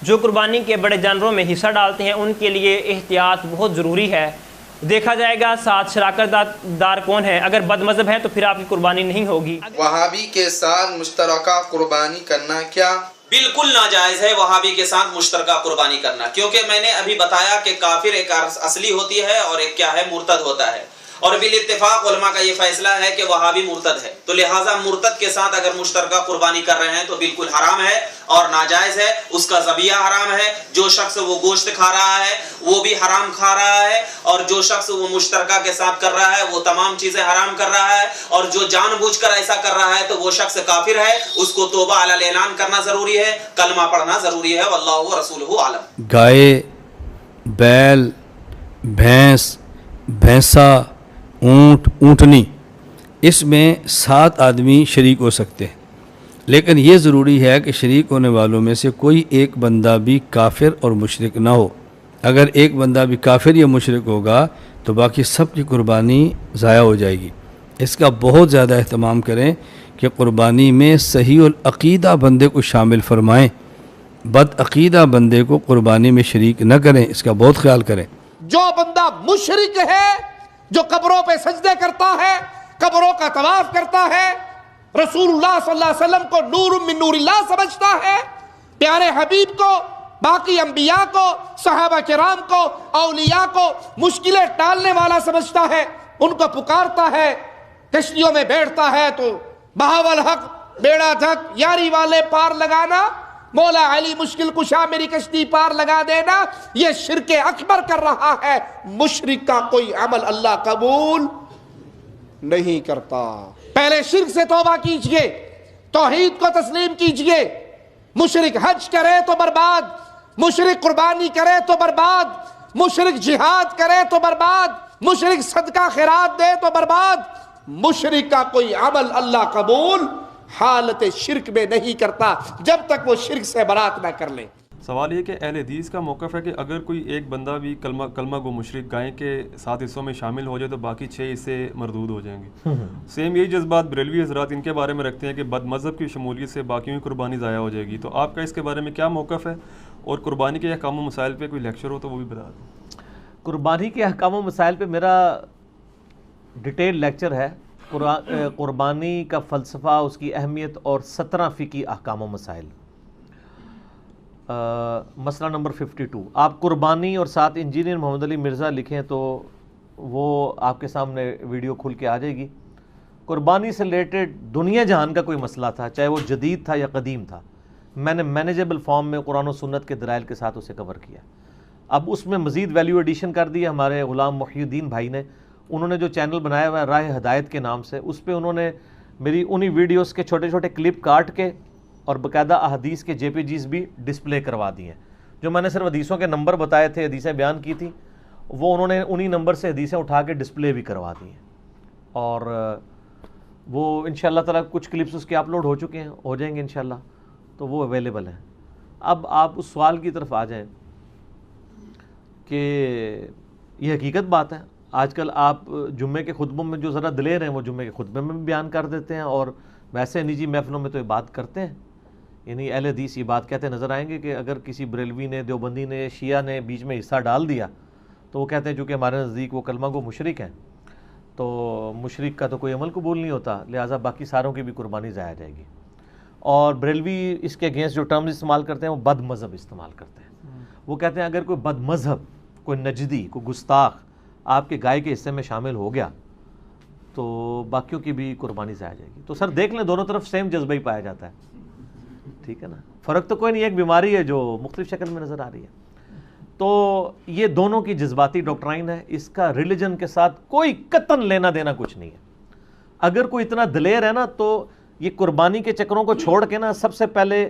جو قربانی کے بڑے جانوروں میں حصہ ڈالتے ہیں ان کے لیے احتیاط بہت ضروری ہے۔ دیکھا جائے گا ساتھ شراکت دار کون ہے، اگر بد مذہب ہے تو پھر آپ کی قربانی نہیں ہوگی۔ وہابی کے ساتھ مشترکہ قربانی کرنا کیا؟ بالکل ناجائز ہے وہابی کے ساتھ مشترکہ قربانی کرنا، کیونکہ میں نے ابھی بتایا کہ کافر ایک اصلی ہوتی ہے اور ایک کیا ہے، مرتد ہوتا ہے، اور بالاتفاق علماء کا یہ فیصلہ ہے کہ وہابی مرتد ہے، تو لہٰذا مرتد کے ساتھ اگر مشترکہ قربانی کر رہے ہیں تو بالکل حرام ہے اور ناجائز ہے، اس کا ذبیحہ حرام ہے، جو شخص وہ گوشت کھا رہا ہے وہ بھی حرام کھا رہا ہے، اور جو شخص وہ مشترکہ کے ساتھ کر رہا ہے وہ تمام چیزیں حرام کر رہا ہے، اور جو جان بوجھ کر ایسا کر رہا ہے تو وہ شخص کافر ہے، اس کو توبہ علی الاعلان کرنا ضروری ہے، کلمہ پڑھنا ضروری ہے، واللہ ورسولہ عالم۔ گائے، بیل، بھینس، بھینسا، اونٹ، اونٹنی، اس میں 7 آدمی شریک ہو سکتے ہیں، لیکن یہ ضروری ہے کہ شریک ہونے والوں میں سے کوئی ایک بندہ بھی کافر اور مشرک نہ ہو۔ اگر ایک بندہ بھی کافر یا مشرک ہوگا تو باقی سب کی قربانی ضائع ہو جائے گی۔ اس کا بہت زیادہ اہتمام کریں کہ قربانی میں صحیح العقیدہ بندے کو شامل فرمائیں، بد عقیدہ بندے کو قربانی میں شریک نہ کریں، اس کا بہت خیال کریں۔ جو بندہ مشرک ہے، جو قبروں پہ سجدے کرتا ہے، قبروں کا طواف کرتا ہے، رسول اللہ صلی اللہ علیہ وسلم کو نور من نور اللہ سمجھتا ہے، پیارے حبیب کو، باقی انبیاء کو، صحابہ کرام کو، اولیاء کو مشکلیں ٹالنے والا سمجھتا ہے، ان کو پکارتا ہے، کشتیوں میں بیٹھتا ہے تو بہاول حق بیڑا دھک، یاری والے پار لگانا، مولا علی مشکل کشا میری کشتی پار لگا دینا، یہ شرک اکبر کر رہا ہے۔ مشرک کا کوئی عمل اللہ قبول نہیں کرتا۔ پہلے شرک سے توبہ کیجئے، توحید کو تسلیم کیجئے۔ مشرک حج کرے تو برباد، مشرک قربانی کرے تو برباد، مشرک جہاد کرے تو برباد، مشرک صدقہ خیرات دے تو برباد۔ مشرک کا کوئی عمل اللہ قبول حالت شرک میں نہیں کرتا جب تک وہ شرک سے برات نہ کر لے۔ سوال یہ کہ اہل حدیث کا موقف ہے کہ اگر کوئی ایک بندہ بھی کلمہ گو مشرک گائے کے 7 حصوں میں شامل ہو جائے تو باقی 6 حصے مردود ہو جائیں گے۔ سیم یہی جذبات بریلوی حضرات ان کے بارے میں رکھتے ہیں کہ بد مذہب کی شمولیت سے باقیوں کی قربانی ضائع ہو جائے گی، تو آپ کا اس کے بارے میں کیا موقف ہے؟ اور قربانی کے احکام و مسائل پہ کوئی لیکچر ہو تو وہ بھی بتا دیں۔ قربانی کے احکام و مسائل پہ میرا ڈیٹیل لیکچر ہے، قربانی کا فلسفہ، اس کی اہمیت اور 17 فقہی احکام و مسائل، مسئلہ نمبر 52۔ آپ قربانی اور ساتھ انجینئر محمد علی مرزا لکھیں تو وہ آپ کے سامنے ویڈیو کھل کے آ جائے گی۔ قربانی سے ریلیٹڈ دنیا جہان کا کوئی مسئلہ تھا، چاہے وہ جدید تھا یا قدیم تھا، میں نے مینیجیبل فارم میں قرآن و سنت کے دلائل کے ساتھ اسے کور کیا۔ اب اس میں مزید ویلیو ایڈیشن کر دیا ہمارے غلام محی الدین بھائی نے، انہوں نے جو چینل بنایا ہوا ہے راہ ہدایت کے نام سے، اس پہ انہوں نے میری انہی ویڈیوز کے چھوٹے چھوٹے کلپ کاٹ کے اور باقاعدہ احادیث کے جے پی جیز بھی ڈسپلے کروا دی ہیں۔ جو میں نے صرف حدیثوں کے نمبر بتائے تھے، حدیثیں بیان کی تھیں، وہ انہوں نے انہی نمبر سے حدیثیں اٹھا کے ڈسپلے بھی کروا دی ہیں، اور وہ انشاءاللہ تعالیٰ کچھ کلپس اس کے اپلوڈ ہو چکے ہیں، ہو جائیں گے انشاءاللہ، تو وہ اویلیبل ہیں۔ اب آپ اس سوال کی طرف آ جائیں کہ یہ حقیقت بات ہے، آج کل آپ جمعے کے خطبوں میں جو ذرا دلیر ہیں وہ جمعے کے خطبے میں بھی بیان کر دیتے ہیں، اور ویسے نجی محفلوں میں تو یہ بات کرتے ہیں، یعنی اہل حدیث یہ بات کہتے نظر آئیں گے کہ اگر کسی بریلوی نے، دیوبندی نے، شیعہ نے بیچ میں حصہ ڈال دیا تو وہ کہتے ہیں چونکہ ہمارے نزدیک وہ کلمہ گو مشرک ہیں، تو مشرک کا تو کوئی عمل قبول نہیں ہوتا، لہٰذا باقی ساروں کی بھی قربانی ضائع جائے گی۔ اور بریلوی اس کے اگینسٹ جو ٹرمز استعمال کرتے ہیں وہ بد مذہب استعمال کرتے ہیں۔ وہ کہتے ہیں اگر کوئی بد مذہب، کوئی نجدی، کوئی گستاخ آپ کے گائے کے حصے میں شامل ہو گیا تو باقیوں کی بھی قربانی ضائع جائے گی۔ تو سر دیکھ لیں، دونوں طرف سیم جذبہ ہی پایا جاتا ہے، ٹھیک ہے نا، فرق تو کوئی نہیں، ایک بیماری ہے جو مختلف شکل میں نظر آ رہی ہے۔ تو یہ دونوں کی جذباتی ڈاکٹرائن ہے، اس کا ریلیجن کے ساتھ کوئی قطعاً لینا دینا کچھ نہیں ہے۔ اگر کوئی اتنا دلیر ہے نا تو یہ قربانی کے چکروں کو چھوڑ کے نا سب سے پہلے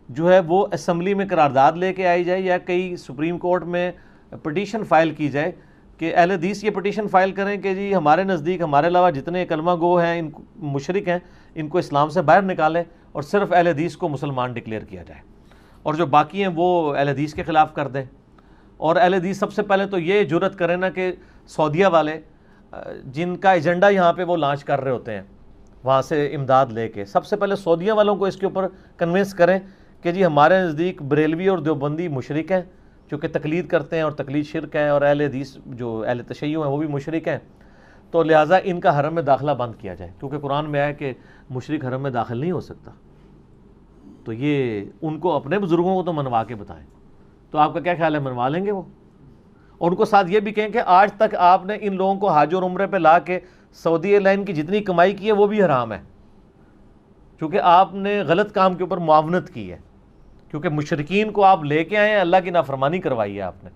جو ہے وہ اسمبلی میں قرارداد لے کے آئی جائے، یا کئی سپریم کورٹ میں پٹیشن فائل کی جائے کہ اہل حدیث یہ پٹیشن فائل کریں کہ جی ہمارے نزدیک ہمارے علاوہ جتنے کلمہ گو ہیں، ان مشرک ہیں، ان کو اسلام سے باہر نکالیں اور صرف اہل حدیث کو مسلمان ڈکلیئر کیا جائے، اور جو باقی ہیں وہ اہل حدیث کے خلاف کر دیں۔ اور اہل حدیث سب سے پہلے تو یہ جرت کریں نا کہ سعودیہ والے جن کا ایجنڈا یہاں پہ وہ لانچ کر رہے ہوتے ہیں وہاں سے امداد لے کے، سب سے پہلے سعودیہ والوں کو اس کے اوپر کنونس کریں کہ جی ہمارے نزدیک بریلوی اور دیوبندی مشرک ہیں چونکہ تقلید کرتے ہیں اور تقلید شرک ہے، اور اہل حدیث جو اہل تشیع ہیں وہ بھی مشرک ہیں، تو لہٰذا ان کا حرم میں داخلہ بند کیا جائے، کیونکہ قرآن میں آیا کہ مشرک حرم میں داخل نہیں ہو سکتا۔ تو یہ ان کو اپنے بزرگوں کو تو منوا کے بتائیں، تو آپ کا کیا خیال ہے، منوا لیں گے وہ؟ اور ان کو ساتھ یہ بھی کہیں کہ آج تک آپ نے ان لوگوں کو حج اور عمرے پہ لا کے سعودی ایئر لائن کی جتنی کمائی کی ہے وہ بھی حرام ہے، کیونکہ آپ نے غلط کام کے اوپر معاونت کی ہے، کیونکہ مشرکین کو آپ لے کے آئے ہیں، اللہ کی نافرمانی کروائی ہے آپ نے۔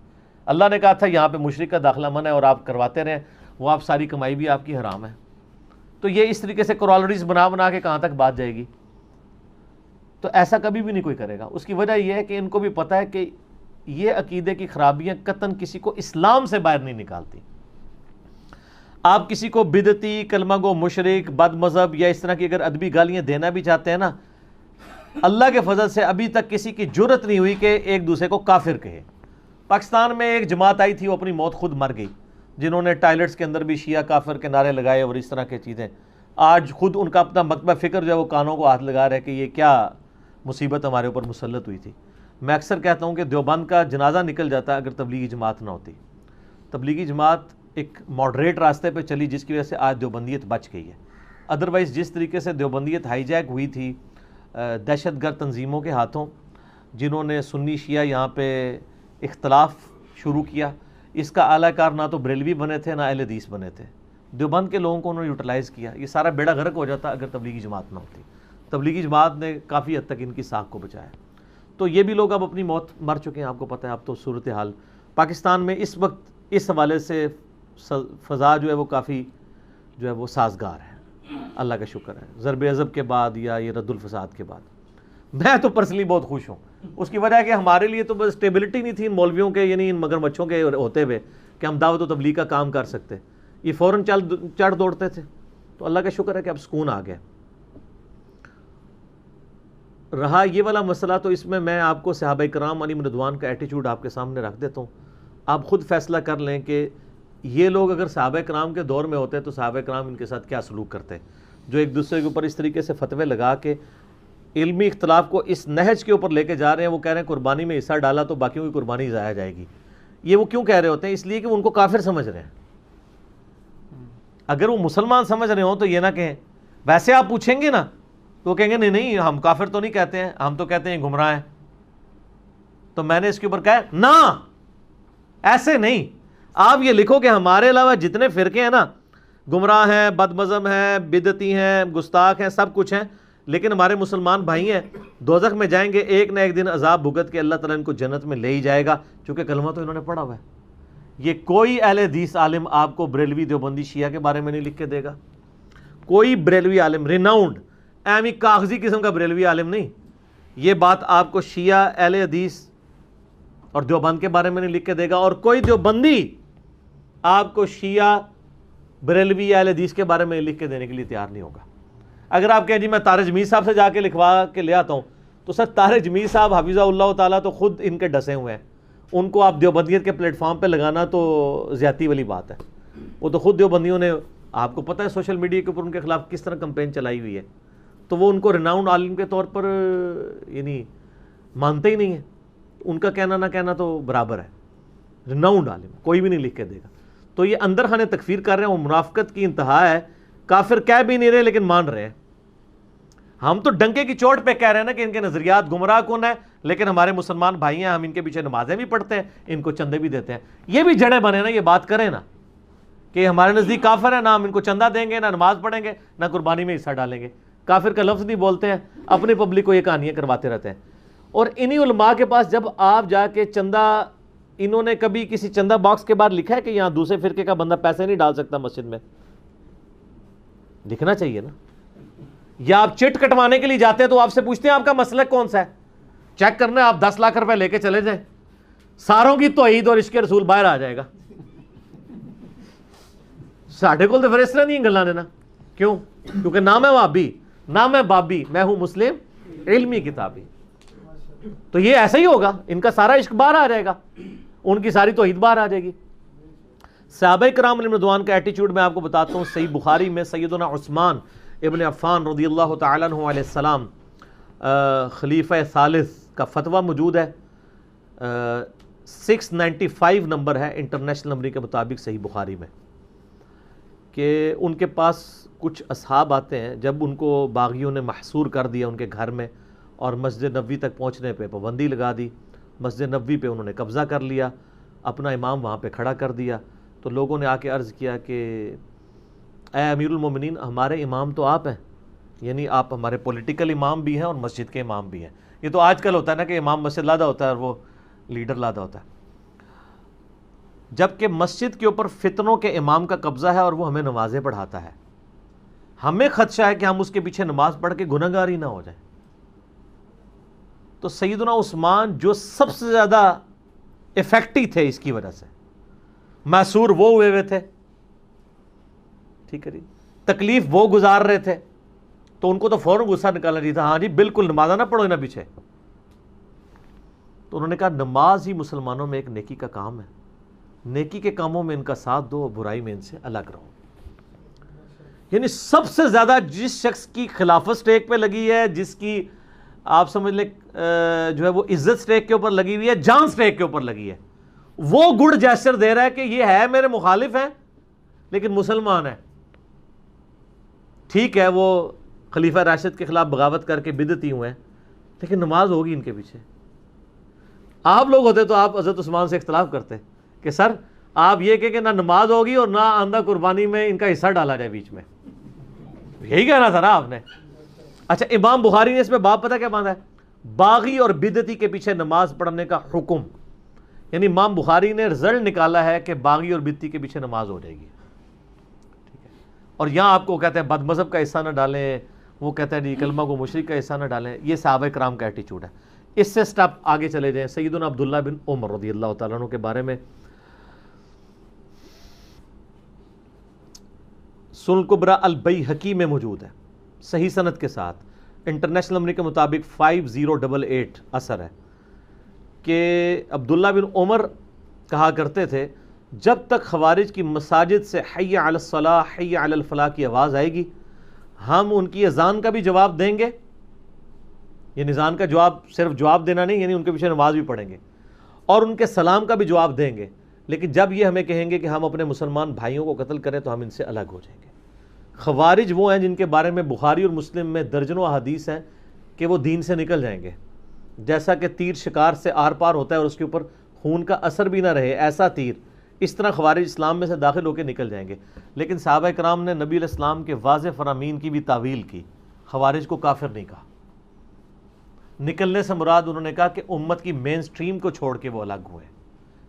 اللہ نے کہا تھا یہاں پہ مشرک کا داخلہ منع ہے اور آپ کرواتے رہیں، وہ آپ ساری کمائی بھی آپ کی حرام ہے۔ تو یہ اس طریقے سے کورالریز بنا کے کہاں تک بات جائے گی؟ تو ایسا کبھی بھی نہیں کوئی کرے گا۔ اس کی وجہ یہ ہے کہ ان کو بھی پتہ ہے کہ یہ عقیدے کی خرابیاں قطعاً کسی کو اسلام سے باہر نہیں نکالتی۔ آپ کسی کو بدعتی، کلمہ گو، مشرک، بد مذہب یا اس طرح کی اگر ادبی گالیاں دینا بھی چاہتے ہیں نا، اللہ کے فضل سے ابھی تک کسی کی جرت نہیں ہوئی کہ ایک دوسرے کو کافر کہے۔ پاکستان میں ایک جماعت آئی تھی، وہ اپنی موت خود مر گئی، جنہوں نے ٹائلٹس کے اندر بھی شیعہ کافر کے نعرے لگائے اور اس طرح کی چیزیں۔ آج خود ان کا اپنا مکتبہ فکر جو ہے وہ کانوں کو ہاتھ لگا رہے کہ یہ کیا مصیبت ہمارے اوپر مسلط ہوئی تھی۔ میں اکثر کہتا ہوں کہ دیوبند کا جنازہ نکل جاتا اگر تبلیغی جماعت نہ ہوتی۔ تبلیغی جماعت ایک ماڈریٹ راستے پہ چلی جس کی وجہ سے آج دیوبندیت بچ گئی ہے۔ ادروائز جس طریقے سے دیوبندیت ہائی جیک ہوئی تھی دہشت گرد تنظیموں کے ہاتھوں، جنہوں نے سنی شیعہ یہاں پہ اختلاف شروع کیا، اس کا اعلیٰ کار نہ تو بریلوی بنے تھے نہ اہل حدیث بنے تھے، دیوبند کے لوگوں کو انہوں نے یوٹیلائز کیا۔ یہ سارا بیڑا غرق ہو جاتا اگر تبلیغی جماعت نہ ہوتی۔ تبلیغی جماعت نے کافی حد تک ان کی ساکھ کو بچایا۔ تو یہ بھی لوگ اب اپنی موت مر چکے ہیں، آپ کو پتہ ہے۔ اب تو صورتحال پاکستان میں اس وقت اس حوالے سے فضا جو ہے وہ کافی جو ہے وہ سازگار ہے، اللہ کا شکر ہے، ضرب عضب کے بعد یا یہ رد الفساد کے بعد۔ میں تو پرسنلی بہت خوش ہوں، اس کی وجہ ہے کہ ہمارے لیے تو بس اسٹیبلٹی نہیں تھی ان مولویوں کے، یعنی ان مگرمچھوں کے ہوتے ہوئے کہ ہم دعوت و تبلیغ کا کام کر سکتے، یہ فوراً چڑھ دوڑتے تھے۔ تو اللہ کا شکر ہے کہ اب سکون آ گیا۔ رہا یہ والا مسئلہ، تو اس میں آپ کو صحابہ کرام علیہم رضوان کا ایٹیچیوڈ آپ کے سامنے رکھ دیتا ہوں، آپ خود فیصلہ کر لیں کہ یہ لوگ اگر صحابہ کرام کے دور میں ہوتے تو صحابہ کرام ان کے ساتھ کیا سلوک کرتے، جو ایک دوسرے کے اوپر اس طریقے سے فتوے لگا کے علمی اختلاف کو اس نہج کے اوپر لے کے جا رہے ہیں۔ وہ کہہ رہے ہیں قربانی میں حصہ ڈالا تو باقیوں کی قربانی ضائع جائے گی۔ یہ وہ کیوں کہہ رہے ہوتے ہیں؟ اس لیے کہ وہ ان کو کافر سمجھ رہے ہیں۔ اگر وہ مسلمان سمجھ رہے ہوں تو یہ نہ کہیں، ویسے آپ پوچھیں گے نا تو وہ کہیں گے نہیں ہم کافر تو نہیں کہتے ہیں، ہم تو کہتے ہیں گمراہ ہیں۔ تو میں نے اس کے اوپر کہا نہ، ایسے نہیں، آپ یہ لکھو کہ ہمارے علاوہ جتنے فرقے ہیں نا، گمراہ ہیں، بد مذہب ہیں، بدعتی ہیں، گستاخ ہیں، سب کچھ ہیں، لیکن ہمارے مسلمان بھائی ہیں، دوزخ میں جائیں گے، ایک نہ ایک دن عذاب بھگت کے اللہ تعالیٰ ان کو جنت میں لے ہی جائے گا، چونکہ کلمہ تو انہوں نے پڑھا ہوا ہے۔ یہ کوئی اہل حدیث عالم آپ کو بریلوی، دیوبندی، شیعہ کے بارے میں نہیں لکھ کے دے گا۔ کوئی بریلوی عالم ریناؤنڈ ایمی کاغذی قسم کا بریلوی عالم نہیں یہ بات آپ کو شیعہ، اہل حدیث اور دیوبند کے بارے میں نہیں لکھ کے دے گا، اور کوئی دیوبندی آپ کو شیعہ، بریلوی، اہل حدیث کے بارے میں لکھ کے دینے کے لیے تیار نہیں ہوگا۔ اگر آپ کہیں جی میں طارق جمیل صاحب سے جا کے لکھوا کے لے آتا ہوں، تو سر طارق جمیل صاحب حفظہ اللہ تعالیٰ تو خود ان کے ڈسے ہوئے ہیں، ان کو آپ دیوبندیت کے پلیٹ فارم پہ لگانا تو زیادتی والی بات ہے۔ وہ تو خود دیوبندیوں نے، آپ کو پتہ ہے سوشل میڈیا کے اوپر ان کے خلاف کس طرح کمپین چلائی ہوئی ہے، تو وہ ان کو ریناؤنڈ عالم کے طور پر یعنی مانتے ہی نہیں ہیں۔ ان کا کہنا نہ کہنا تو برابر ہے، ریناؤنڈ عالم کوئی بھی نہیں لکھ کے دے گا۔ تو یہ اندر خانے تکفیر کر رہے ہیں، وہ منافقت کی انتہا ہے، کافر کہہ بھی نہیں رہے لیکن مان رہے ہیں۔ ہم تو ڈنکے کی چوٹ پہ کہہ رہے ہیں نا کہ ان کے نظریات گمراہ کن ہیں، لیکن ہمارے مسلمان بھائی ہیں، ہم ان کے پیچھے نمازیں بھی پڑھتے ہیں، ان کو چندے بھی دیتے ہیں۔ یہ بھی جڑے بنے نا، یہ بات کریں نا کہ ہمارے نزدیک کافر ہیں، نہ ہم ان کو چندہ دیں گے، نہ نماز پڑھیں گے، نہ قربانی میں حصہ ڈالیں گے۔ کافر کا لفظ نہیں بولتے ہیں، اپنی پبلک کو یہ کہانیاں کرواتے رہتے ہیں۔ اور انہی علماء کے پاس جب آپ جا کے چندہ، انہوں نے کبھی کسی چندہ باکس کے بعد لکھا ہے کہ یہاں دوسرے فرقے کا بندہ پیسے نہیں ڈال سکتا مسجد میں؟ لکھنا چاہیے نا۔ یا آپ چٹ کٹوانے کے لیے جاتے ہیں تو آپ سے پوچھتے ہیں آپ کا مسلک کون سا ہے، چیک کرنا ہے، آپ 10 لاکھ روپے لے کے چلے جائیں، ساروں کی توحید اور عشق رسول باہر آ جائے گا۔ ساڈے کول تو پھر اس طرح نہیں گلاں دینا، کیوں؟ کیونکہ نہ میں وہابی، نہ میں بابی، میں ہوں مسلم علمی کتابی۔ تو یہ ایسا ہی ہوگا، ان کا سارا عشق باہر آ جائے گا، ان کی ساری توحید باہر آ جائے گی۔ صحابہ کرام علیہ رضوان کا ایٹیچیوڈ میں آپ کو بتاتا ہوں۔ صحیح بخاری میں سیدنا عثمان ابن عفان رضی اللہ تعالیٰ عنہ علیہ السلام خلیفہ ثالث کا فتویٰ موجود ہے، 695 نمبر ہے انٹرنیشنل نمبر کے مطابق صحیح بخاری میں، کہ ان کے پاس کچھ اصحاب آتے ہیں، جب ان کو باغیوں نے محصور کر دیا ان کے گھر میں اور مسجد نبوی تک پہنچنے پہ پابندی لگا دی، مسجد نبوی پہ انہوں نے قبضہ کر لیا، اپنا امام وہاں پہ کھڑا کر دیا، تو لوگوں نے آ کے عرض کیا کہ اے امیر المومنین، ہمارے امام تو آپ ہیں، یعنی آپ ہمارے پولیٹیکل امام بھی ہیں اور مسجد کے امام بھی ہیں۔ یہ تو آج کل ہوتا ہے نا کہ امام مسجد لادا ہوتا ہے اور وہ لیڈر لادا ہوتا ہے، جبکہ مسجد کے اوپر فتنوں کے امام کا قبضہ ہے اور وہ ہمیں نمازیں پڑھاتا ہے، ہمیں خدشہ ہے کہ ہم اس کے پیچھے نماز پڑھ کے گنہگار ہی نہ ہو جائیں۔ تو سیدنا عثمان جو سب سے زیادہ افیکٹو تھے اس کی وجہ سے، محصور وہ ہوئے تھے، ٹھیک ہے جی، تکلیف وہ گزار رہے تھے، تو ان کو تو فوراً غصہ نکالنا چاہیے تھا، ہاں جی بالکل نماز نہ پڑھو نہ پیچھے۔ تو انہوں نے کہا نماز ہی مسلمانوں میں ایک نیکی کا کام ہے، نیکی کے کاموں میں ان کا ساتھ دو، برائی میں ان سے الگ رہو۔ یعنی سب سے زیادہ جس شخص کی خلافت سٹیک پہ لگی ہے، جس کی آپ سمجھ لیں جو ہے وہ عزت سٹیک کے اوپر لگی ہوئی ہے، جان سٹیک کے اوپر لگی ہے، وہ گڈ جیسچر دے رہا ہے کہ یہ ہے میرے مخالف ہیں لیکن مسلمان ہے، ٹھیک ہے وہ خلیفہ راشد کے خلاف بغاوت کر کے بدعتی ہوئے ہیں لیکن نماز ہوگی ان کے پیچھے۔ آپ لوگ ہوتے تو آپ حضرت عثمان سے اختلاف کرتے کہ سر آپ یہ کہ نہ نماز ہوگی اور نہ آندہ قربانی میں ان کا حصہ ڈالا جائے بیچ میں، یہی کہنا تھا نا آپ نے۔ اچھا، امام بخاری نے اس میں باب پتہ کیا باندھا ہے؟ باغی اور بدعتی کے پیچھے نماز پڑھنے کا حکم، یعنی امام بخاری نے رزلٹ نکالا ہے کہ باغی اور بدعتی کے پیچھے نماز ہو جائے گی، ٹھیک ہے۔ اور یہاں آپ کو کہتے ہیں بد مذہب کا حصہ نہ ڈالیں، وہ کہتا ہے جی کلمہ کو مشرک کا حصہ نہ ڈالیں، یہ صحابہ کرام کا ایٹیچیوڈ ہے۔ اس سے سٹیپ آگے چلے جائیں، سیدنا عبداللہ بن عمر رضی اللہ تعالیٰ عنہ کے بارے میں سنن الکبریٰ البیہقی میں موجود ہے صحیح سند کے ساتھ، انٹرنیشنل نمبر کے مطابق 5088 اثر ہے کہ عبداللہ بن عمر کہا کرتے تھے جب تک خوارج کی مساجد سے حی علی الصلاح حی علی الفلاح کی آواز آئے گی ہم ان کی اذان کا بھی جواب دیں گے، یہ اذان کا جواب صرف جواب دینا نہیں، یعنی ان کے پیچھے نماز بھی پڑھیں گے، اور ان کے سلام کا بھی جواب دیں گے، لیکن جب یہ ہمیں کہیں گے کہ ہم اپنے مسلمان بھائیوں کو قتل کریں تو ہم ان سے الگ ہو جائیں گے۔ خوارج وہ ہیں جن کے بارے میں بخاری اور مسلم میں درجنوں احادیث ہیں کہ وہ دین سے نکل جائیں گے، جیسا کہ تیر شکار سے آر پار ہوتا ہے اور اس کے اوپر خون کا اثر بھی نہ رہے، ایسا تیر، اس طرح خوارج اسلام میں سے داخل ہو کے نکل جائیں گے۔ لیکن صحابہ کرام نے نبی علیہ السلام کے واضح فرامین کی بھی تعویل کی، خوارج کو کافر نہیں کہا۔ نکلنے سے مراد انہوں نے کہا کہ امت کی مین سٹریم کو چھوڑ کے وہ الگ ہوئے،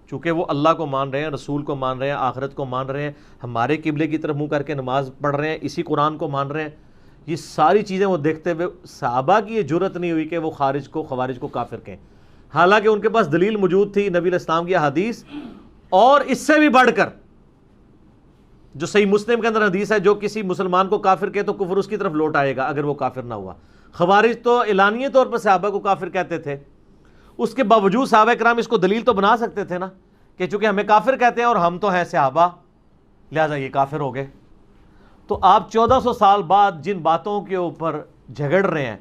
چونکہ وہ اللہ کو مان رہے ہیں، رسول کو مان رہے ہیں، آخرت کو مان رہے ہیں، ہمارے قبلے کی طرف منہ کر کے نماز پڑھ رہے ہیں، اسی قرآن کو مان رہے ہیں، یہ ساری چیزیں وہ دیکھتے ہوئے صحابہ کی یہ جرت نہیں ہوئی کہ وہ خوارج کو کافر کہیں، حالانکہ ان کے پاس دلیل موجود تھی نبی علیہ السلام کی حدیث، اور اس سے بھی بڑھ کر جو صحیح مسلم کے اندر حدیث ہے جو کسی مسلمان کو کافر کہے تو کفر اس کی طرف لوٹ آئے گا اگر وہ کافر نہ ہوا۔ خوارج تو اعلانیہ طور پر صحابہ کو کافر کہتے تھے، اس کے باوجود صحابہ کرام اس کو دلیل تو بنا سکتے تھے نا کہ چونکہ ہمیں کافر کہتے ہیں اور ہم تو ہیں صحابہ لہذا یہ کافر ہو گئے۔ تو آپ 1400 سال بعد جن باتوں کے اوپر جھگڑ رہے ہیں،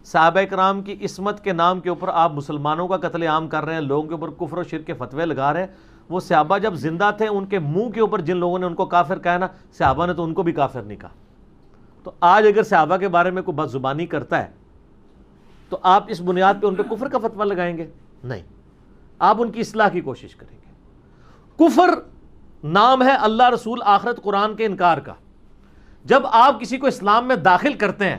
صحابہ کرام کی عصمت کے نام کے اوپر آپ مسلمانوں کا قتل عام کر رہے ہیں، لوگوں کے اوپر کفر و شرک کے فتوے لگا رہے ہیں، وہ صحابہ جب زندہ تھے ان کے منہ کے اوپر جن لوگوں نے ان کو کافر کہا نا، صحابہ نے تو ان کو بھی کافر نہیں کہا۔ تو آج اگر صحابہ کے بارے میں کوئی بد زبانی کرتا ہے تو آپ اس بنیاد پہ ان پہ کفر کا فتویٰ لگائیں گے؟ نہیں، آپ ان کی اصلاح کی کوشش کریں گے۔ کفر نام ہے اللہ، رسول، آخرت، قرآن کے انکار کا۔ جب آپ کسی کو اسلام میں داخل کرتے ہیں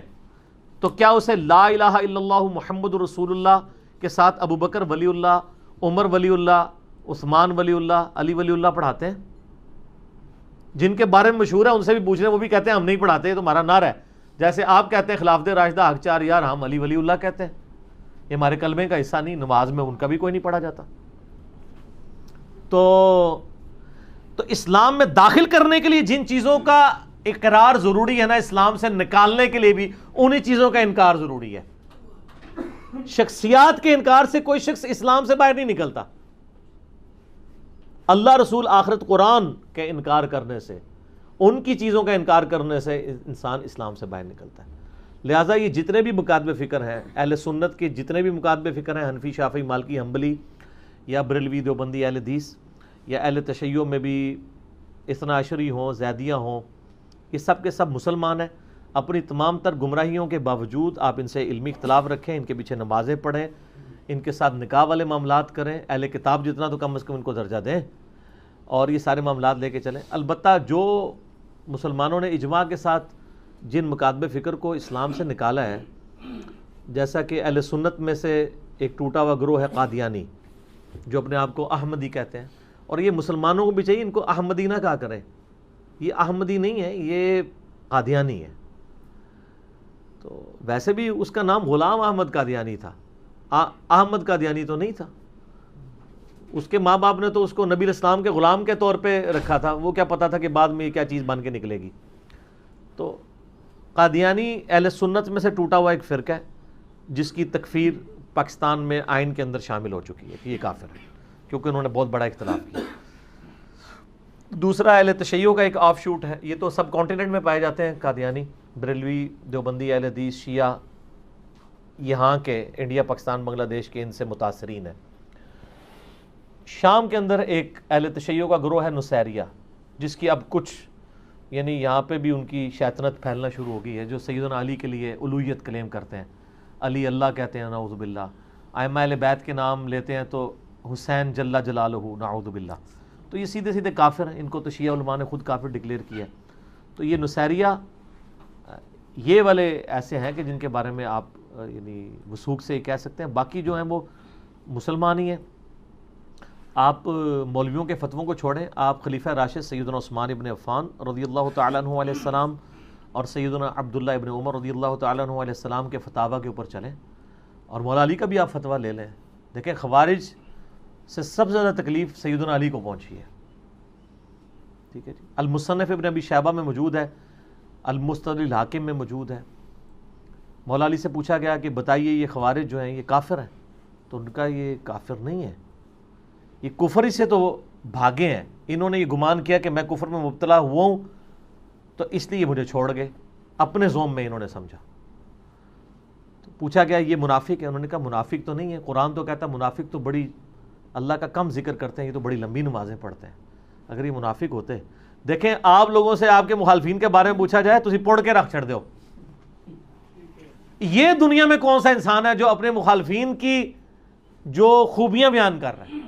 تو کیا اسے لا الہ الا اللہ محمد رسول اللہ کے ساتھ ابو بکر ولی اللہ، عمر ولی اللہ، عثمان ولی اللہ، علی ولی اللہ پڑھاتے ہیں؟ جن کے بارے میں مشہور ہے ان سے بھی پوچھ رہے ہیں، وہ بھی کہتے ہیں ہم نہیں پڑھاتے، یہ تو ہمارا نعرہ ہے۔ جیسے آپ کہتے ہیں خلافت راشدہ حق چار یار، ہم علی ولی اللہ کہتے ہیں، یہ ہمارے کلمے کا حصہ نہیں، نماز میں ان کا بھی کوئی نہیں پڑھا جاتا۔ تو اسلام میں داخل کرنے کے لیے جن چیزوں کا اقرار ضروری ہے نا، اسلام سے نکالنے کے لیے بھی انہی چیزوں کا انکار ضروری ہے۔ شخصیات کے انکار سے کوئی شخص اسلام سے باہر نہیں نکلتا، اللہ، رسول، آخرت، قرآن کے انکار کرنے سے، ان کی چیزوں کا انکار کرنے سے انسان اسلام سے باہر نکلتا ہے۔ لہٰذا یہ جتنے بھی مکاتب فکر ہیں اہل سنت کے، جتنے بھی مکاتب فکر ہیں، حنفی، شافعی، مالکی، حنبلی یا بریلوی، دیوبندی، اہل حدیث یا اہل تشیع میں بھی اثنا عشری ہوں، زیدیہ ہوں، یہ سب کے سب مسلمان ہیں۔ اپنی تمام تر گمراہیوں کے باوجود آپ ان سے علمی اختلاف رکھیں، ان کے پیچھے نمازیں پڑھیں، ان کے ساتھ نکاح والے معاملات کریں، اہل کتاب جتنا تو کم از کم ان کو درجہ دیں، اور یہ سارے معاملات لے کے چلیں۔ البتہ جو مسلمانوں نے اجماع کے ساتھ جن مکاتب فکر کو اسلام سے نکالا ہے، جیسا کہ اہل سنت میں سے ایک ٹوٹا ہوا گروہ ہے قادیانی، جو اپنے آپ کو احمدی کہتے ہیں، اور یہ مسلمانوں کو بھی چاہیے ان کو احمدی نہ کہا کریں، یہ احمدی نہیں ہے، یہ قادیانی ہے۔ تو ویسے بھی اس کا نام غلام احمد قادیانی تھا، احمد قادیانی تو نہیں تھا۔ اس کے ماں باپ نے تو اس کو نبی الاسلام کے غلام کے طور پہ رکھا تھا، وہ کیا پتا تھا کہ بعد میں یہ کیا چیز بن کے نکلے گی۔ تو قادیانی اہل سنت میں سے ٹوٹا ہوا ایک فرقہ ہے جس کی تکفیر پاکستان میں آئین کے اندر شامل ہو چکی ہے کہ یہ کافر ہے، کیونکہ انہوں نے بہت بڑا اختلاف کیا۔ دوسرا اہل تشیع کا ایک آف شوٹ ہے، یہ تو سب کانٹیننٹ میں پائے جاتے ہیں قادیانی، بریلوی، دیوبندی، اہل حدیث، شیعہ، یہاں کے انڈیا، پاکستان، بنگلہ دیش کے ان سے متاثرین ہیں۔ شام کے اندر ایک اہل تشیع کا گروہ ہے نصیریہ، جس کی اب کچھ یعنی یہاں پہ بھی ان کی شیطنت پھیلنا شروع ہو گئی ہے، جو سیدنا علی کے لیے الوہیت کلیم کرتے ہیں، علی اللہ کہتے ہیں، نعوذ باللہ، ائمہ اہل بیت کے نام لیتے ہیں تو حسین جل جلالہ، نعوذ باللہ۔ تو یہ سیدھے سیدھے کافر ہیں، ان کو تو شیعہ علماء نے خود کافر ڈکلیئر کیا ہے۔ تو یہ نصیریہ یہ والے ایسے ہیں کہ جن کے بارے میں آپ یعنی وثوق سے کہہ سکتے ہیں، باقی جو ہیں وہ مسلمان ہی ہیں۔ آپ مولویوں کے فتووں کو چھوڑیں، آپ خلیفہ راشد سیدنا عثمان ابن عفان رضی اللہ تعالیٰ عنہ علیہ السلام اور سیدنا عبداللہ ابن عمر رضی اللہ تعالیٰ عنہ علیہ السلام کے فتاویٰ کے اوپر چلیں، اور مولا علی کا بھی آپ فتویٰ لے لیں۔ دیکھیں خوارج سے سب سے زیادہ تکلیف سیدنا علی کو پہنچی ہے، ٹھیک ہے جی۔ المصنف ابن ابی شیبہ میں موجود ہے، المستدرک الحاکم میں موجود ہے۔ مولا علی سے پوچھا گیا کہ بتائیے یہ خوارج جو ہیں یہ کافر ہیں، تو ان کا یہ کافر نہیں ہے، یہ کفر ہی سے تو بھاگے ہیں، انہوں نے یہ گمان کیا کہ میں کفر میں مبتلا ہوا ہوں تو اس لیے مجھے چھوڑ گئے، اپنے زوم میں انہوں نے سمجھا۔ تو پوچھا گیا یہ منافق ہے، انہوں نے کہا منافق تو نہیں ہے، قرآن تو کہتا ہے منافق تو بڑی اللہ کا کم ذکر کرتے ہیں، یہ تو بڑی لمبی نمازیں پڑھتے ہیں، اگر یہ منافق ہوتے۔ دیکھیں آپ لوگوں سے آپ کے مخالفین کے بارے میں پوچھا جائے تو پڑھ کے رکھ چھڑ دو، یہ دنیا میں کون سا انسان ہے جو اپنے مخالفین کی جو خوبیاں بیان کر رہا ہے؟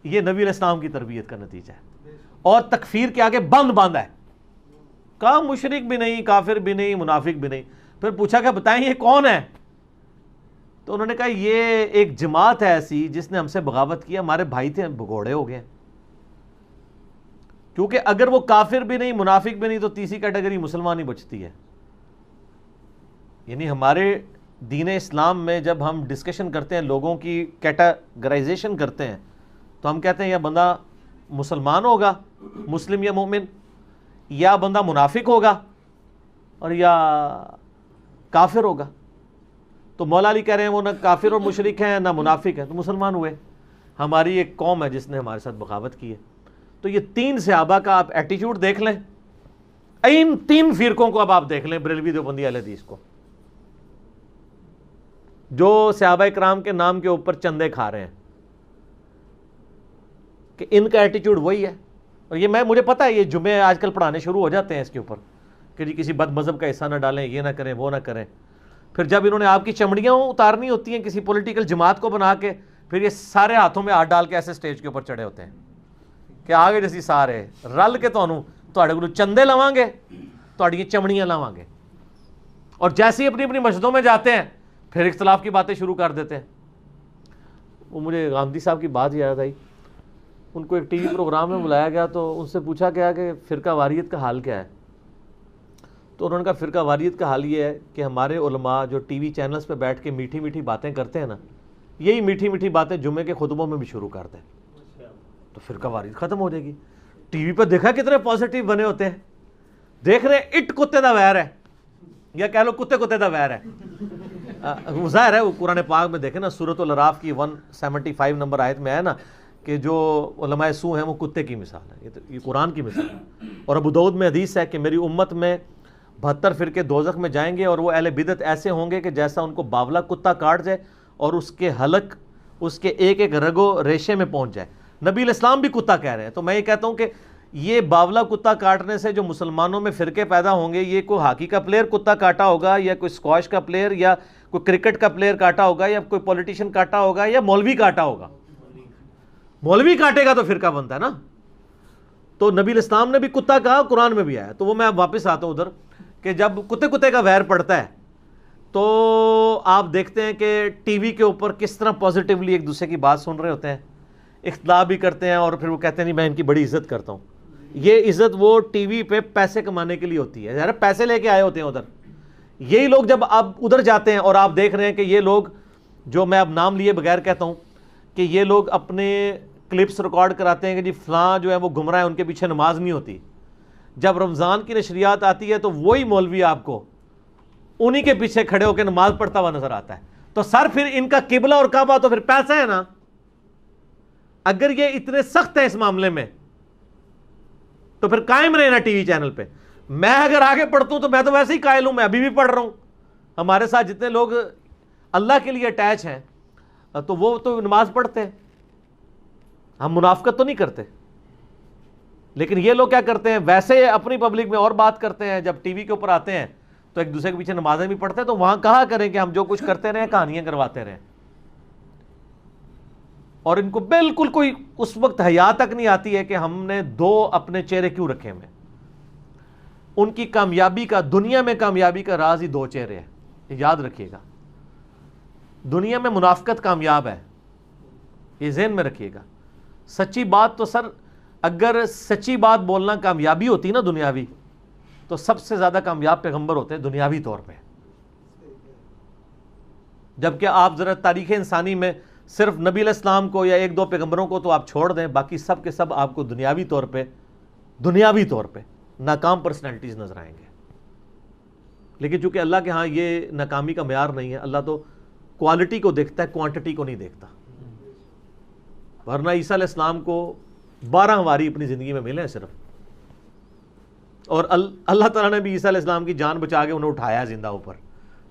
یہ نبی علیہ السلام کی تربیت کا نتیجہ ہے، اور تکفیر کے آگے بند ہے، کہا مشرک بھی نہیں، کافر بھی نہیں، منافق بھی نہیں۔ پھر پوچھا کہ بتائیں یہ کون ہے؟ تو انہوں نے کہا یہ ایک جماعت ہے ایسی جس نے ہم سے بغاوت کی، ہمارے بھائی تھے، بھگوڑے ہو گئے، کیونکہ اگر وہ کافر بھی نہیں، منافق بھی نہیں، تو تیسری کیٹیگری مسلمان ہی بچتی ہے۔ یعنی ہمارے دین اسلام میں جب ہم ڈسکشن کرتے ہیں، لوگوں کی کیٹاگرائزیشن کرتے ہیں، تو ہم کہتے ہیں یا بندہ مسلمان ہوگا، مسلم یا مومن، یا بندہ منافق ہوگا، اور یا کافر ہوگا۔ تو مولا علی کہہ رہے ہیں وہ نہ کافر اور مشرک ہیں نہ منافق ہیں، تو مسلمان ہوئے۔ ہماری ایک قوم ہے جس نے ہمارے ساتھ بغاوت کی ہے۔ تو یہ تین صحابہ کا آپ ایٹیچیوڈ دیکھ لیں، ان تین فرقوں کو اب آپ دیکھ لیں، بریلوی، دیوبندی، اہل حدیث کو، جو صحابہ کرام کے نام کے اوپر چندے کھا رہے ہیں، کہ ان کا ایٹیچیوڈ وہی ہے۔ اور یہ مجھے پتا ہے یہ جمعے آج کل پڑھانے شروع ہو جاتے ہیں اس کے اوپر کہ جی کسی بد مذہب کا حصہ نہ ڈالیں، یہ نہ کریں، وہ نہ کریں۔ پھر جب انہوں نے آپ کی چمڑیاں اتارنی ہوتی ہیں کسی پولیٹیکل جماعت کو بنا کے، پھر یہ سارے ہاتھوں میں ہاتھ ڈال کے ایسے سٹیج کے اوپر چڑھے ہوتے ہیں کہ آگے جیسی سارے رل کے تھوڑے کو چندے لواں گے، تھوڑی چمڑیاں لواں گے، اور جیسے ہی اپنی اپنی مسجدوں میں جاتے ہیں پھر اختلاف کی باتیں شروع کر دیتے ہیں۔ وہ مجھے غامدی صاحب کی بات یاد آئی، ان کو ایک ٹی وی پروگرام میں بلایا گیا تو ان سے پوچھا گیا کہ فرقہ واریت کا حال کیا ہے؟ تو انہوں نے کہا فرقہ واریت کا حال یہ ہے کہ ہمارے علماء جو ٹی وی چینلز پہ بیٹھ کے میٹھی میٹھی باتیں کرتے ہیں نا، یہی میٹھی میٹھی باتیں جمعے کے خطبوں میں بھی شروع کر دیں تو فرقہ واریت ختم ہو جائے گی۔ ٹی وی پہ دیکھا کتنے پازیٹیو بنے ہوتے ہیں، دیکھ رہے ہیں اٹ کتے دا ویر ہے، یا کہہ لو کتے دا ویر ہے۔ ظاہر ہے وہ قرآن پاک میں دیکھیں نا، سورۃ الاعراف کی 175 نمبر آیت میں ہے نا کہ جو علماء سو ہیں وہ کتے کی مثال ہے، یہ قرآن کی مثال ہے۔ اور ابو داؤد میں حدیث ہے کہ میری امت میں 72 فرقے دوزخ میں جائیں گے، اور وہ اہل بدعت ایسے ہوں گے کہ جیسا ان کو باولا کتا کاٹ جائے اور اس کے حلق اس کے ایک ایک رگو ریشے میں پہنچ جائے۔ نبی علیہ السلام بھی کتا کہہ رہے ہیں۔ تو میں یہ کہتا ہوں کہ یہ باولا کتا کاٹنے سے جو مسلمانوں میں فرقے پیدا ہوں گے، یہ کوئی ہاکی کا پلیئر کتا کاٹا ہوگا، یا کوئی اسکواش کا پلیئر، یا کوئی کرکٹ کا پلیئر کاٹا ہوگا، یا کوئی پولیٹیشین کاٹا ہوگا، یا مولوی کاٹا ہوگا۔ مولوی کاٹے گا تو فرقہ بنتا ہے نا۔ تو نبی علیہ السلام نے بھی کتا کہا، قرآن میں بھی آیا۔ تو وہ میں اب واپس آتا ہوں ادھر کہ جب کتے کا ویر پڑتا ہے تو آپ دیکھتے ہیں کہ ٹی وی کے اوپر کس طرح پازیٹیولی ایک دوسرے کی بات سن رہے ہوتے ہیں، اختلاف بھی کرتے ہیں، اور پھر وہ کہتے ہیں نہیں میں ان کی بڑی عزت کرتا ہوں۔ یہ عزت وہ ٹی وی پہ پیسے کمانے کے لیے ہوتی ہے، یار پیسے لے کے آئے ہوتے ہیں ادھر۔ یہی لوگ جب اب ادھر جاتے ہیں اور آپ دیکھ رہے ہیں کہ یہ لوگ، جو میں اب نام لیے بغیر کہتا ہوں، کہ یہ لوگ اپنے کلپس ریکارڈ کراتے ہیں کہ جی فلاں جو ہے وہ گمراہ ہے، ان کے پیچھے نماز نہیں ہوتی۔ جب رمضان کی نشریات آتی ہے تو وہی مولوی آپ کو انہی کے پیچھے کھڑے ہو کے نماز پڑھتا ہوا نظر آتا ہے۔ تو سر پھر ان کا قبلہ اور کعبہ تو پھر پیسہ ہے نا۔ اگر یہ اتنے سخت ہیں اس معاملے میں تو پھر قائم رہے نا ٹی وی چینل پہ۔ میں اگر آگے پڑھتا ہوں تو میں تو ویسے ہی قائل ہوں، میں ابھی بھی پڑھ رہا ہوں۔ ہمارے ساتھ جتنے لوگ اللہ کے لیے اٹیچ ہیں تو وہ تو نماز پڑھتے ہیں، ہم منافقت تو نہیں کرتے۔ لیکن یہ لوگ کیا کرتے ہیں، ویسے اپنی پبلک میں اور بات کرتے ہیں، جب ٹی وی کے اوپر آتے ہیں تو ایک دوسرے کے پیچھے نمازیں بھی پڑھتے ہیں۔ تو وہاں کہا کریں کہ ہم جو کچھ کرتے رہے کہانیاں کرواتے رہے، اور ان کو بالکل کوئی اس وقت حیا تک نہیں آتی ہے کہ ہم نے دو اپنے چہرے کیوں رکھے ہوئے۔ ان کی کامیابی کا، دنیا میں کامیابی کا راز ہی دو چہرے ہیں، یہ یاد رکھیے گا۔ دنیا میں منافقت کامیاب ہے، یہ ذہن میں رکھیے گا۔ سچی بات تو سر، اگر سچی بات بولنا کامیابی ہوتی نا دنیاوی، تو سب سے زیادہ کامیاب پیغمبر ہوتے ہیں دنیاوی طور پہ۔ جبکہ آپ ذرا تاریخ انسانی میں صرف نبی علیہ السلام کو یا ایک دو پیغمبروں کو تو آپ چھوڑ دیں، باقی سب کے سب آپ کو دنیاوی طور پہ ناکام پرسنالٹیز نظر آئیں گے۔ لیکن چونکہ اللہ کے ہاں یہ ناکامی کا معیار نہیں ہے، اللہ تو کوالٹی کو دیکھتا ہے، کوانٹٹی کو نہیں دیکھتا۔ ورنہ عیسیٰ علیہ السلام کو 12 ہماری اپنی زندگی میں ملے ہیں صرف، اور اللہ تعالیٰ نے بھی عیسیٰ علیہ السلام کی جان بچا کے انہیں اٹھایا زندہ اوپر،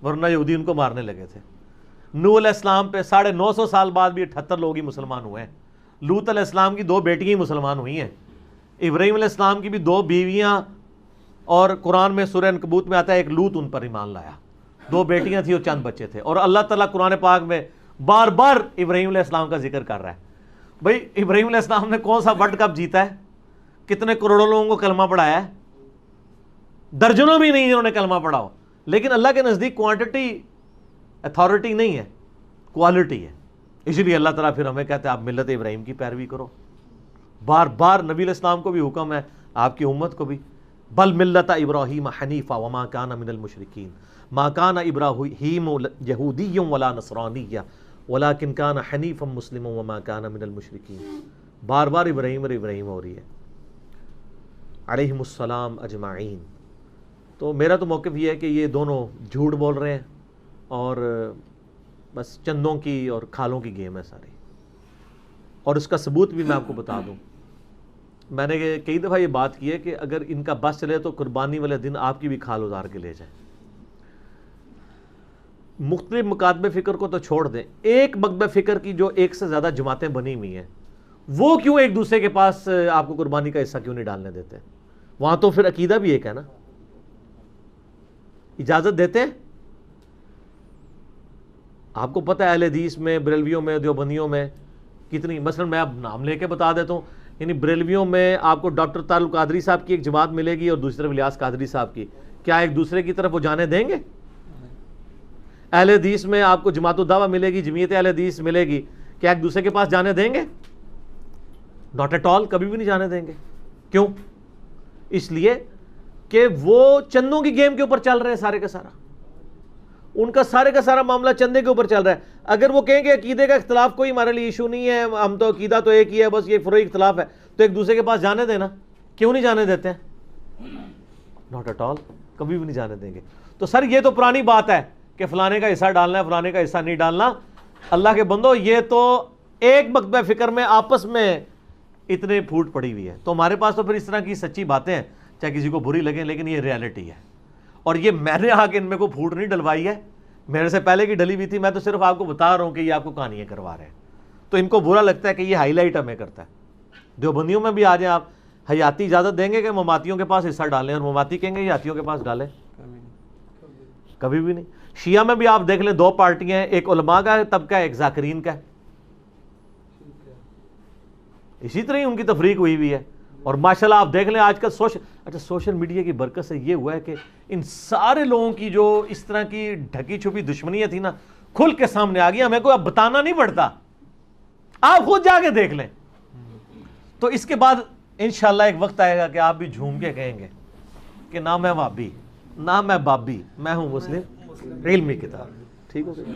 ورنہ یہودی ان کو مارنے لگے تھے۔ نوح علیہ السلام پہ 950 سال بعد بھی 78 لوگ ہی مسلمان ہوئے ہیں۔ لوط علیہ السلام کی 2 بیٹیاں ہی مسلمان ہوئی ہیں۔ ابراہیم علیہ السلام کی بھی 2 بیویاں، اور قرآن میں سورہ عنکبوت میں آتا ہے ایک لوط ان پر ایمان لایا۔ 2 بیٹیاں تھیں اور چند بچے تھے، اور اللہ تعالیٰ قرآن پاک میں بار بار ابراہیم علیہ السلام کا ذکر کر رہا ہے۔ بھائی ابراہیم علیہ السلام نے کون سا ورلڈ کپ جیتا ہے؟ کتنے کروڑوں لوگوں کو کلمہ پڑھایا ہے؟ درجنوں بھی نہیں جنہوں نے کلمہ پڑھا ہو۔ لیکن اللہ کے نزدیک کوانٹٹی اتھارٹی نہیں ہے، کوالٹی ہے۔ اس لیے اللہ تعالیٰ پھر ہمیں کہتا ہے آپ ملت ابراہیم کی پیروی کرو۔ بار بار نبی علیہ السلام کو بھی حکم ہے، آپ کی امت کو بھی، بل ملت ابراہیم حنیفا وما کان من المشرکین ما کان ابراہیم یہودی ولا نصرانی ولکن کان حنیفا مسلما وما کان من المشرکین۔ بار بار ابراہیم اور ابراہیم ہو رہی ہے، علیہم السلام اجمعین۔ تو میرا تو موقف یہ ہے کہ یہ دونوں جھوٹ بول رہے ہیں، اور بس چندوں کی اور کھالوں کی گیم ہے ساری۔ اور اس کا ثبوت بھی میں آپ کو بتا دوں، میں نے کئی دفعہ یہ بات کی ہے کہ اگر ان کا بس چلے تو قربانی والے دن آپ کی بھی کھال اتار کے لے جائیں۔ مختلف مکاتب فکر کو تو چھوڑ دیں، ایک مکتب فکر کی جو ایک سے زیادہ جماعتیں بنی ہوئی ہیں، وہ کیوں ایک دوسرے کے پاس آپ کو قربانی کا حصہ کیوں نہیں ڈالنے دیتے؟ وہاں تو پھر عقیدہ بھی ایک ہے نا، اجازت دیتے ہیں؟ آپ کو پتہ ہے اہل حدیث میں، بریلویوں میں، دیوبندیوں میں کتنی، مثلا میں اب نام لے کے بتا دیتا ہوں، یعنی بریلویوں میں آپ کو ڈاکٹر تعلق قادری صاحب کی ایک جماعت ملے گی اور دوسری طرف الیاس قادری صاحب کی، کیا ایک دوسرے کی طرف وہ جانے دیں گے؟ اہل حدیث میں آپ کو جماعت الدعوہ ملے گی، جمعیت اہل حدیث ملے گی، کیا ایک دوسرے کے پاس جانے دیں گے؟ ناٹ ایٹ آل، کبھی بھی نہیں جانے دیں گے۔ کیوں؟ اس لیے کہ وہ چندوں کی گیم کے اوپر چل رہے ہیں، سارے کا سارا ان کا سارے کا سارا معاملہ چندے کے اوپر چل رہا ہے۔ اگر وہ کہیں کہ عقیدے کا اختلاف کوئی ہمارے لیے ایشو نہیں ہے، ہم تو عقیدہ تو ایک ہی ہے، بس یہ فروعی اختلاف ہے، تو ایک دوسرے کے پاس جانے دینا، کیوں نہیں جانے دیتے ہیں؟ ناٹ ایٹ آل، کبھی بھی نہیں جانے دیں گے۔ تو سر یہ تو پرانی بات ہے کہ فلانے کا حصہ ڈالنا ہے، فلانے کا حصہ نہیں ڈالنا۔ اللہ کے بندو، یہ تو ایک مکتب فکر میں آپس میں اتنے پھوٹ پڑی ہوئی ہے۔ تو ہمارے پاس تو پھر اس طرح کی سچی باتیں ہیں، چاہے کسی کو بری لگیں، لیکن یہ ریالٹی ہے۔ اور یہ میں نے آ کے ان میں کو پھوٹ نہیں ڈلوائی ہے, میرے سے پہلے کی ڈلی ہوئی تھی, میں تو صرف آپ کو بتا رہا ہوں کہ یہ آپ کو کہانیاں کروا رہے ہیں. تو ان کو برا لگتا ہے کہ یہ ہائی لائٹ ہمیں کرتا ہے. دیوبندیوں میں بھی آ جائیں آپ, حیاتی اجازت دیں گے کہ مماتیوں کے پاس حصہ ڈالیں, اور مماتی کہیں گے حیاتیوں کے پاس ڈالیں؟ کبھی بھی نہیں. شیعہ میں بھی آپ دیکھ لیں 2 پارٹیاں ہیں, ایک علماء کا طبقہ ہے, ایک ذاکرین کا ہے. اسی طرح ہی ان کی تفریق ہوئی ہوئی ہے. اور ماشاءاللہ آپ دیکھ لیں آج کل سوشل میڈیا کی برکت سے یہ ہوا ہے کہ ان سارے لوگوں کی جو اس طرح کی ڈھکی چھپی دشمنیاں تھی نا, کھل کے سامنے آ گئی. ہمیں کوئی اب بتانا نہیں پڑتا, آپ خود جا کے دیکھ لیں. تو اس کے بعد انشاءاللہ ایک وقت آئے گا کہ آپ بھی جھوم کے کہیں گے کہ نہ میں وہابی, نہ میں بابی, میں ہوں مسلم علمی کتاب. ٹھیک ہو گیا.